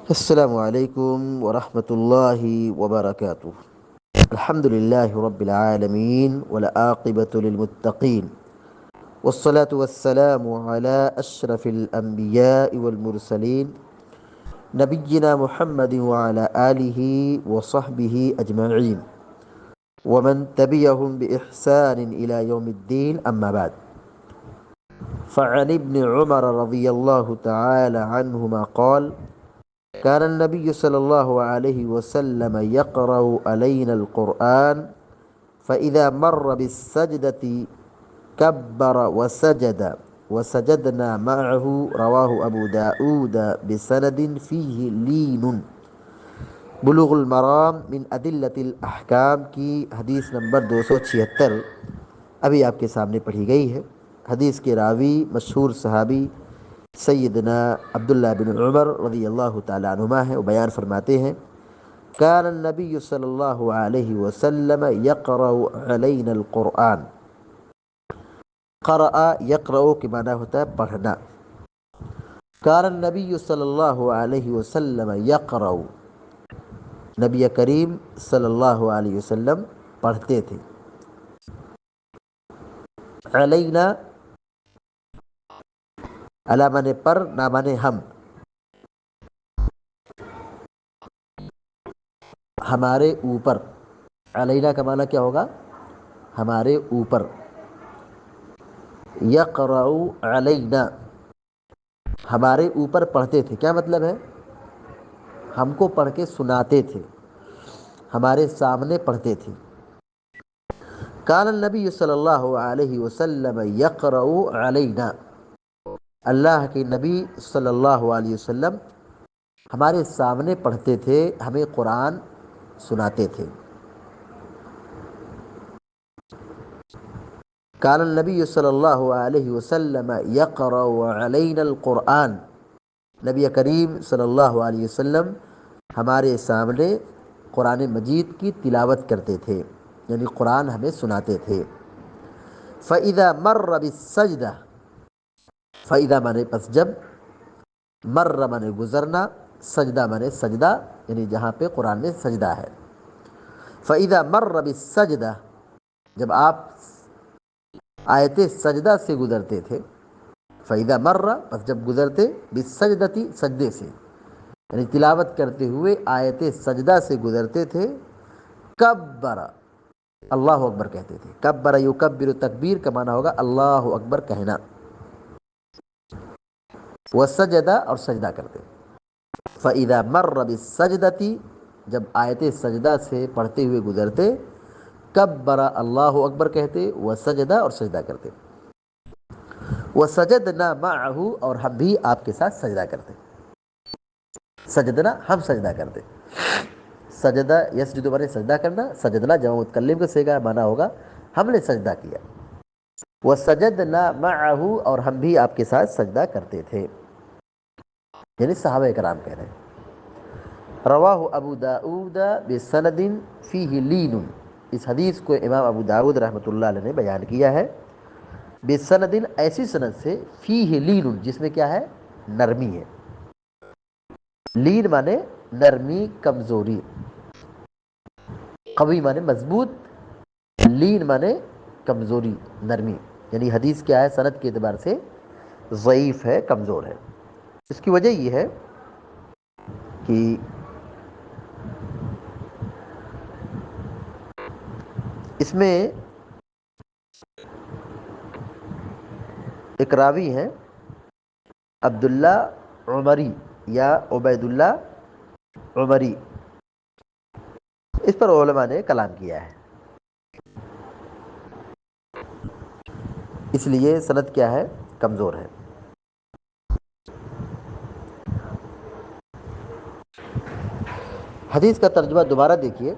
السلام علیکم ورحمۃ اللہ وبرکاتہ۔ الحمد للہ رب العالمین والعاقبۃ للمتقین والصلاة والسلام علی اشرف الانبیاء والمرسلین نبینا محمد وعلی آلہ وصحبہ اجمعین ومن تبعهم بإحسان إلى يوم الدين أما بعد فعن ابن عمر رضي الله تعالى عنهما قال كان النبي صلى الله عليه وسلم يقرأ علينا القرآن فإذا مر بالسجدة كبر وسجد وسجدنا معه رواه أبو داود بسند فيه لين۔ بلوغ المرام من ادلت الاحکام کی حدیث نمبر 276 ابھی آپ کے سامنے پڑھی گئی ہے۔ حدیث کے راوی مشہور صحابی سیدنا عبداللہ بن عمر رضی اللہ تعالیٰ عنہما ہے۔ وہ بیان فرماتے ہیں کان النبی صلی اللہ علیہ وسلم یقرأ علینا القرآن۔ قرأ یقرأ کے معنی ہوتا ہے پڑھنا۔ کان النبی صلی اللہ علیہ وسلم یقرأ، نبی کریم صلی اللہ علیہ وسلم پڑھتے تھے۔ علینا علی معنی پر، نا معنی ہم، ہمارے اوپر۔ علینا کا معنی کیا ہوگا؟ ہمارے اوپر۔ یقرأ علینا، ہمارے اوپر پڑھتے تھے، کیا مطلب ہے؟ ہم کو پڑھ کے سناتے تھے، ہمارے سامنے پڑھتے تھے۔ کان النبی صلی اللہ علیہ وسلم یقرأ علینا، اللہ کے نبی صلی اللہ علیہ وسلم ہمارے سامنے پڑھتے تھے، ہمیں قرآن سناتے تھے۔ کان النبی صلی اللہ علیہ وسلم یقرأ علینا القرآن، نبی کریم صلی اللہ علیہ وسلم ہمارے سامنے قرآن مجید کی تلاوت کرتے تھے، یعنی قرآن ہمیں سناتے تھے۔ فَإِذَا مَرَّ بِالسَّجْدَةِ، فَإِذَا مانے پس جب، مر مانے گزرنا، سجدہ مانے سجدہ، یعنی جہاں پہ قرآن میں سجدہ ہے۔ فَإِذَا مَرَّ بِالسَّجْدَةِ، جب آپ آیت سجدہ سے گزرتے تھے۔ فَإِذَا مَرَّ پس جب گزرتے، بِالسَّجْدَةِ سجدے سے، یعنی تلاوت کرتے ہوئے آیت سجدہ سے گزرتے تھے، کبر، اللہ اکبر کہتے تھے۔ کبر یکبر، تکبیر کا معنی ہوگا اللہ اکبر کہنا۔ وسجدہ، اور سجدہ کرتے۔ فَإِذَا مَرَّ بِالسَّجْدَةِ، جب آیت سجدہ سے پڑھتے ہوئے گزرتے، کبر، اللہ اکبر کہتے، وسجدہ، اور سجدہ کرتے۔ وسجدنا معه، اور ہم بھی آپ کے ساتھ سجدہ کرتے۔ سجدنا، ہم سجدہ کرتے۔ سجدہ یسجد مانے سجدہ کرنا، سجدنا جمع متکلم کا صیغہ، معنی ہوگا ہم نے سجدہ کیا۔ وسجدنا معه، اور ہم بھی آپ کے ساتھ سجدہ کرتے تھے، یعنی صحابہ کرام کہہ رہے ہیں۔ رواہ ابو داود بسند فیہ لین، اس حدیث کو امام ابو داود رحمۃ اللہ علیہ نے بیان کیا ہے، بسند، ایسی سند سے، فیہ لین، جس میں کیا ہے؟ نرمی ہے۔ لین مانے نرمی، کمزوری۔ قوی مانے مضبوط، لین مانے کمزوری، نرمی، یعنی حدیث کیا ہے؟ سند کے اعتبار سے ضعیف ہے، کمزور ہے۔ اس کی وجہ یہ ہے کہ اس میں ایک راوی ہیں عبداللہ عمری یا عبید اللہ عمری، اس پر علماء نے کلام کیا ہے، اس لیے سند کیا ہے؟ کمزور ہے۔ حدیث کا ترجمہ دوبارہ دیکھیے۔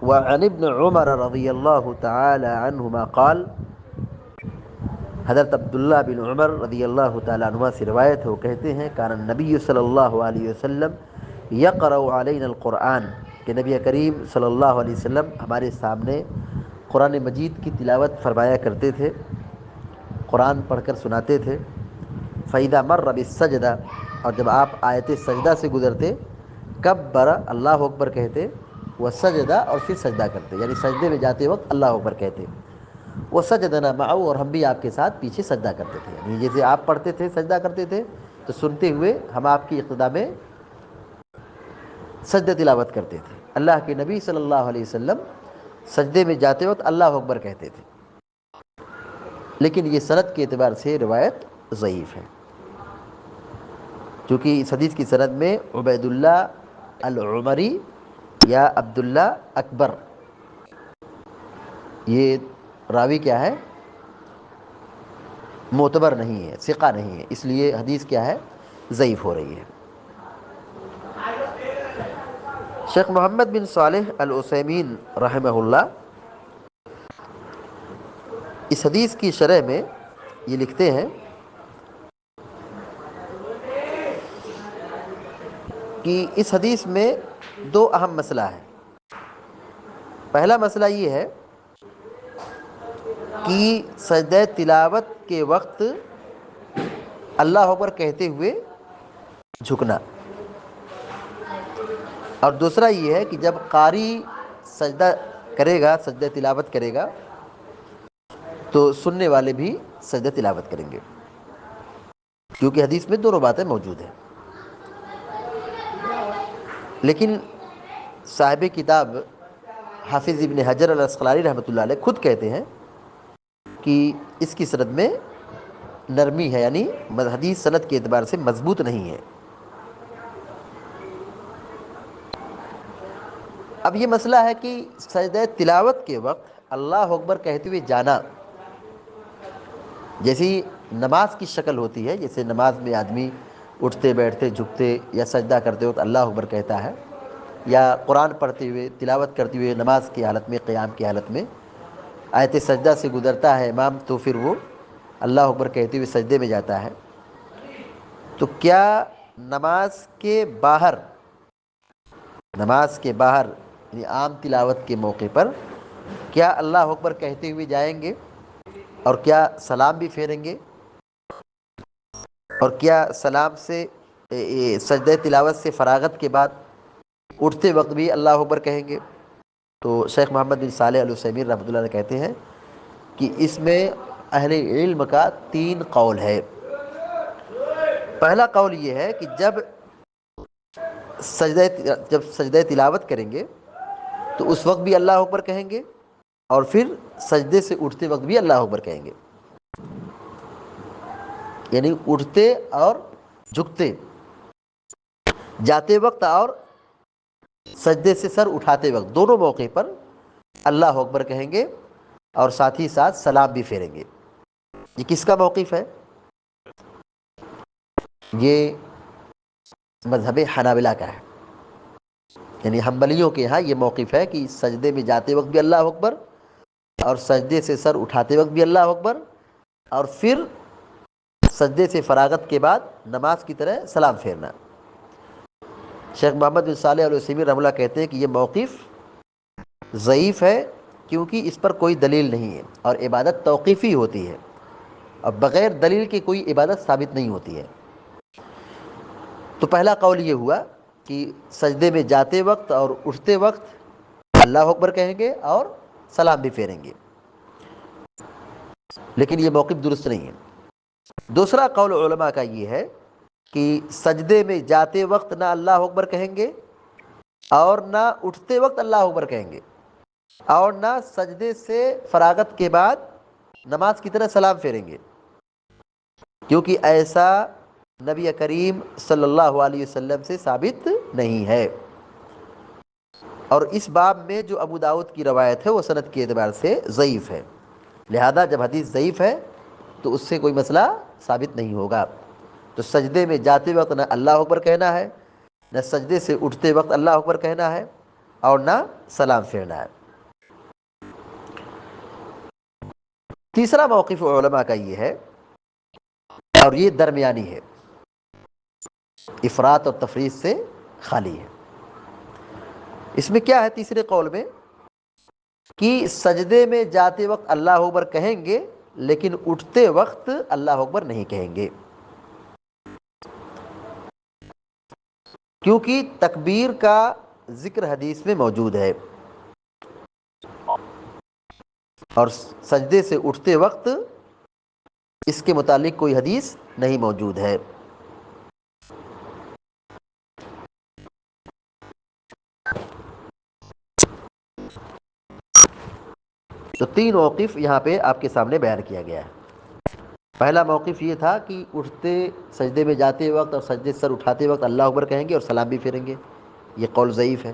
وعن ابن عمر رضی اللہ تعالی عنہما قال، حضرت عبداللہ بن عمر رضی اللہ تعالیٰ عنہ سے روایت ہے، وہ کہتے ہیں کان النبی صلی اللہ علیہ وسلم یقرأ علینا القرآن، کہ نبی کریم صلی اللہ علیہ وسلم ہمارے سامنے قرآن مجید کی تلاوت فرمایا کرتے تھے، قرآن پڑھ کر سناتے تھے۔ فَإِذَا مَرَّ بِالسَّجْدَةِ، اور جب آپ آیت سجدہ سے گزرتے کبر اللہ اکبر کہتے، وہ سجدہ اور پھر سجدہ کرتے، یعنی سجدے میں جاتے وقت اللہ اکبر کہتے، وہ سجدنا معه، اور ہم بھی آپ کے ساتھ پیچھے سجدہ کرتے تھے، یعنی جیسے آپ پڑھتے تھے سجدہ کرتے تھے تو سنتے ہوئے ہم آپ کی اقتدا میں سجدہ تلاوت کرتے تھے۔ اللہ کے نبی صلی اللہ علیہ وسلم سجدے میں جاتے وقت اللہ اکبر کہتے تھے، لیکن یہ سند کے اعتبار سے روایت ضعیف ہے، کیونکہ اس حدیث کی سند میں عبید اللہ العمری یا عبداللہ اکبر، یہ راوی کیا ہے؟ معتبر نہیں ہے، ثقہ نہیں ہے، اس لیے حدیث کیا ہے؟ ضعیف ہو رہی ہے۔ شیخ محمد بن صالح العثیمین رحمہ اللہ اس حدیث کی شرح میں یہ لکھتے ہیں کہ اس حدیث میں دو اہم مسئلہ ہے۔ پہلا مسئلہ یہ ہے کہ سجدہ تلاوت کے وقت اللہ اکبر کہتے ہوئے جھکنا، اور دوسرا یہ ہے کہ جب قاری سجدہ کرے گا، سجدہ تلاوت کرے گا، تو سننے والے بھی سجدہ تلاوت کریں گے، کیونکہ حدیث میں دونوں باتیں موجود ہیں۔ لیکن صاحب کتاب حافظ ابن حجر العسقلانی رحمۃ اللہ علیہ خود کہتے ہیں کہ اس کی سند میں نرمی ہے، یعنی حدیث سند کے اعتبار سے مضبوط نہیں ہے۔ اب یہ مسئلہ ہے کہ سجدہ تلاوت کے وقت اللہ اکبر کہتے ہوئے جانا جیسی نماز کی شکل ہوتی ہے، جیسے نماز میں آدمی اٹھتے بیٹھتے جھکتے یا سجدہ کرتے وقت اللہ اکبر کہتا ہے، یا قرآن پڑھتے ہوئے تلاوت کرتے ہوئے نماز کی حالت میں، قیام کی حالت میں آیت سجدہ سے گزرتا ہے امام تو پھر وہ اللہ اکبر کہتے ہوئے سجدے میں جاتا ہے، تو کیا نماز کے باہر یعنی عام تلاوت کے موقع پر کیا اللہ اکبر کہتے ہوئے جائیں گے، اور کیا سلام بھی پھیریں گے، اور کیا سلام سے سجدہ تلاوت سے فراغت کے بعد اٹھتے وقت بھی اللہ اکبر کہیں گے؟ تو شیخ محمد بن صالح العثیمین رحمۃ اللہ علیہ کہتے ہیں کہ اس میں اہل علم کا تین قول ہے۔ پہلا قول یہ ہے کہ جب سجدہ تلاوت کریں گے تو اس وقت بھی اللہ اکبر کہیں گے، اور پھر سجدے سے اٹھتے وقت بھی اللہ اکبر کہیں گے، یعنی اٹھتے اور جھکتے، جاتے وقت اور سجدے سے سر اٹھاتے وقت، دونوں موقع پر اللہ اکبر کہیں گے اور ساتھ ہی ساتھ سلام بھی پھیریں گے۔ یہ کس کا موقف ہے؟ یہ مذہب حنابلہ کا ہے، یعنی حنبلیوں کے ہاں یہ موقف ہے کہ سجدے میں جاتے وقت بھی اللہ اکبر، اور سجدے سے سر اٹھاتے وقت بھی اللہ اکبر، اور پھر سجدے سے فراغت کے بعد نماز کی طرح سلام پھیرنا۔ شیخ محمد بن صالح العثیمین رحمہ اللہ کہتے ہیں کہ یہ موقف ضعیف ہے، کیونکہ اس پر کوئی دلیل نہیں ہے، اور عبادت توقیفی ہوتی ہے، اور بغیر دلیل کی کوئی عبادت ثابت نہیں ہوتی ہے۔ تو پہلا قول یہ ہوا کہ سجدے میں جاتے وقت اور اٹھتے وقت اللہ اکبر کہیں گے اور سلام بھی پھیریں گے، لیکن یہ موقف درست نہیں ہے۔ دوسرا قول علماء کا یہ ہے کہ سجدے میں جاتے وقت نہ اللہ اکبر کہیں گے، اور نہ اٹھتے وقت اللہ اکبر کہیں گے، اور نہ سجدے سے فراغت کے بعد نماز کی طرح سلام پھیریں گے، کیونکہ ایسا نبی کریم صلی اللہ علیہ وسلم سے ثابت نہیں ہے، اور اس باب میں جو ابو داؤد کی روایت ہے وہ سند کے اعتبار سے ضعیف ہے، لہذا جب حدیث ضعیف ہے تو اس سے کوئی مسئلہ ثابت نہیں ہوگا۔ تو سجدے میں جاتے وقت نہ اللہ اکبر کہنا ہے، نہ سجدے سے اٹھتے وقت اللہ اکبر کہنا ہے، اور نہ سلام پھیرنا ہے۔ تیسرا موقف علماء کا یہ ہے، اور یہ درمیانی ہے، افراط اور تفریط سے خالی ہے۔ اس میں کیا ہے تیسرے قول میں؟ کہ سجدے میں جاتے وقت اللہ اکبر کہیں گے، لیکن اٹھتے وقت اللہ اکبر نہیں کہیں گے۔ کیونکہ تکبیر کا ذکر حدیث میں موجود ہے اور سجدے سے اٹھتے وقت اس کے متعلق کوئی حدیث نہیں موجود ہے۔ تو تین موقف یہاں پہ آپ کے سامنے بیان کیا گیا ہے۔ پہلا موقف یہ تھا کہ اٹھتے سجدے میں جاتے وقت اور سجدے سے سر اٹھاتے وقت اللہ اکبر کہیں گے اور سلام بھی پھیریں گے، یہ قول ضعیف ہے۔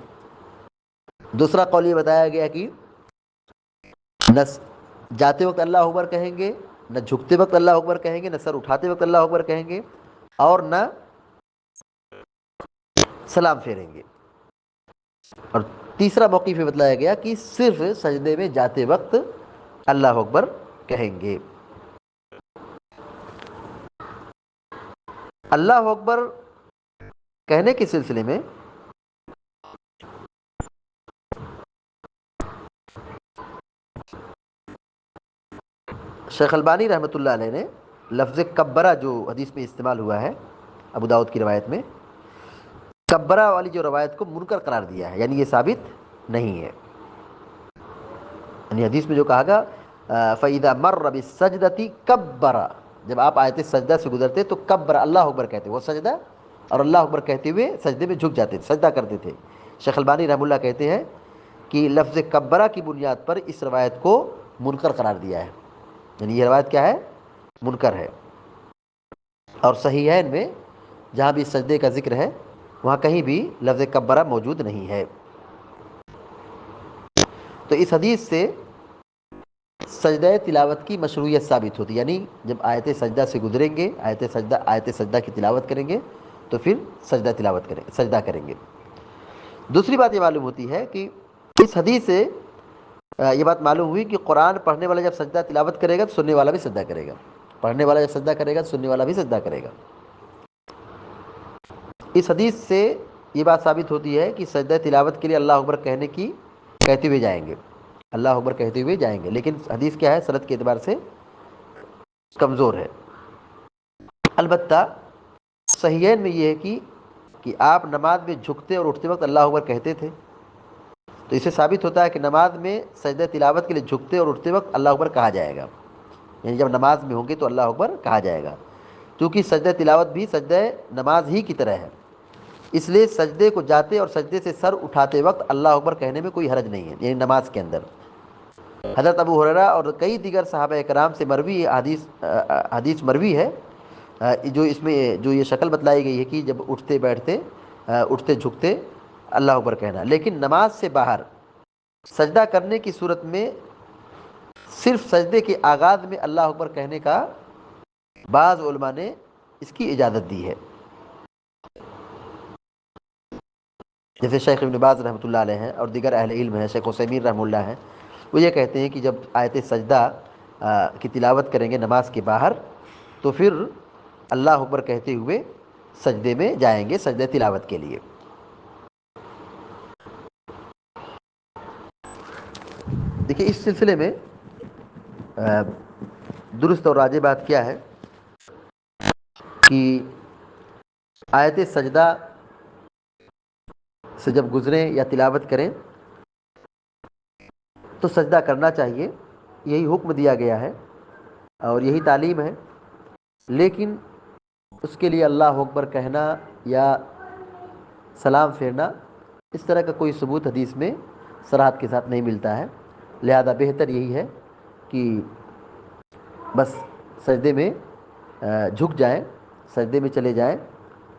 دوسرا قول یہ بتایا گیا کہ نہ جاتے وقت اللہ اکبر کہیں گے، نہ جھکتے وقت اللہ اکبر کہیں گے، نہ سر اٹھاتے وقت اللہ اکبر کہیں گے، اور نہ سلام پھیریں گے۔ اور تیسرا موقف یہ بتلایا گیا کہ صرف سجدے میں جاتے وقت اللہ اکبر کہیں گے۔ اللہ اکبر کہنے کے سلسلے میں شیخ البانی رحمۃ اللہ علیہ نے لفظ کبرہ جو حدیث میں استعمال ہوا ہے ابو داؤد کی روایت میں، کبرہ والی جو روایت کو منکر قرار دیا ہے، یعنی یہ ثابت نہیں ہے۔ یعنی حدیث میں جو کہا گا فَإِذَا مَرَّ بِالسَّجْدَةِ كَبَّرَ، جب آپ آیت سجدہ سے گزرتے تو کبر اللہ اکبر کہتے، وہ سجدہ اور اللہ اکبر کہتے ہوئے سجدے میں جھک جاتے تھے، سجدہ کرتے تھے۔ شیخ البانی رحمہ اللہ کہتے ہیں کہ لفظ کبرہ کی بنیاد پر اس روایت کو منکر قرار دیا ہے، یعنی یہ روایت کیا ہے؟ منکر ہے۔ اور صحیحین میں جہاں بھی سجدے کا ذکر ہے وہاں کہیں بھی لفظ کبرہ موجود نہیں ہے۔ تو اس حدیث سے سجدہ تلاوت کی مشروعیت ثابت ہوتی، یعنی جب آیت سجدہ سے گزریں گے، آیت سجدہ کی تلاوت کریں گے تو پھر سجدہ کریں گے۔ دوسری بات یہ معلوم ہوتی ہے کہ اس حدیث سے یہ بات معلوم ہوئی کہ قرآن پڑھنے والا جب سجدہ تلاوت کرے گا تو سننے والا بھی سجدہ کرے گا، پڑھنے والا جب سجدہ کرے گا تو سننے والا بھی سجدہ کرے گا۔ اس حدیث سے یہ بات ثابت ہوتی ہے کہ سجدہ تلاوت کے لیے اللہ اکبر کہتے ہوئے جائیں گے، اللہ اکبر کہتے ہوئے جائیں گے، لیکن حدیث کیا ہے؟ سند کے اعتبار سے کمزور ہے۔ البتہ صحیحین میں یہ ہے کہ آپ نماز میں جھکتے اور اٹھتے وقت اللہ اکبر کہتے تھے، تو اسے ثابت ہوتا ہے کہ نماز میں سجدہ تلاوت کے لیے جھکتے اور اٹھتے وقت اللہ اکبر کہا جائے گا، یعنی جب نماز میں ہوں گے تو اللہ اکبر کہا جائے گا، کیونکہ سجدہ تلاوت بھی سجدہ نماز ہی کی طرح ہے، اس لیے سجدے کو جاتے اور سجدے سے سر اٹھاتے وقت اللہ اکبر کہنے میں کوئی حرج نہیں ہے، یعنی نماز کے اندر۔ حضرت ابو ہریرہ اور کئی دیگر صحابہ کرام سے مروی حدیث مروی ہے جو اس میں جو یہ شکل بتلائی گئی ہے کہ جب اٹھتے بیٹھتے اٹھتے جھکتے اللہ اکبر کہنا، لیکن نماز سے باہر سجدہ کرنے کی صورت میں صرف سجدے کے آغاز میں اللہ اکبر کہنے کا بعض علماء نے اس کی اجازت دی ہے، جیسے شیخ ابن باز رحمۃ اللہ علیہ ہیں اور دیگر اہل علم ہیں، شیخ عثیمین رحمہ اللہ ہیں، وہ یہ کہتے ہیں کہ جب آیت سجدہ کی تلاوت کریں گے نماز کے باہر تو پھر اللہ اکبر کہتے ہوئے سجدے میں جائیں گے سجدہ تلاوت کے لیے۔ دیکھیے اس سلسلے میں درست اور راجح بات کیا ہے کہ آیت سجدہ سے جب گزریں یا تلاوت کریں تو سجدہ کرنا چاہیے، یہی حکم دیا گیا ہے اور یہی تعلیم ہے، لیکن اس کے لیے اللہ اکبر کہنا یا سلام پھیرنا اس طرح کا کوئی ثبوت حدیث میں صراحت کے ساتھ نہیں ملتا ہے، لہذا بہتر یہی ہے کہ بس سجدے میں جھک جائیں، سجدے میں چلے جائیں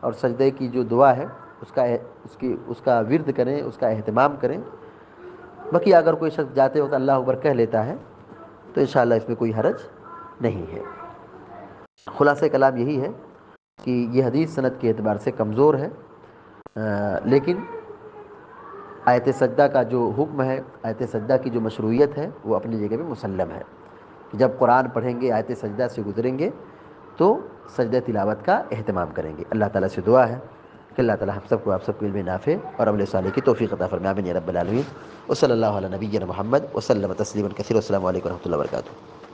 اور سجدے کی جو دعا ہے اس کا ورد کریں، اس کا اہتمام کریں۔ باقی اگر کوئی شخص جاتے وقت اللہ اکبر کہہ لیتا ہے تو انشاءاللہ اس میں کوئی حرج نہیں ہے۔ خلاصہ کلام یہی ہے کہ یہ حدیث سند کے اعتبار سے کمزور ہے، لیکن آیت سجدہ کا جو حکم ہے، آیت سجدہ کی جو مشروعیت ہے وہ اپنی جگہ پہ مسلم ہے کہ جب قرآن پڑھیں گے آیت سجدہ سے گزریں گے تو سجدہ تلاوت کا اہتمام کریں گے۔ اللہ تعالیٰ سے دعا ہے کہ اللہ تعالیٰ ہم سب کو آپ سب کو علم نافع اور عمل صالح کی توفیق عطا فرمائے، آمین یا رب العالمین۔ وصلی اللہ علی نبینا محمد وسلم تسلیما کثیرا۔ السلام علیکم و رحمۃ اللہ وبرکاتہ۔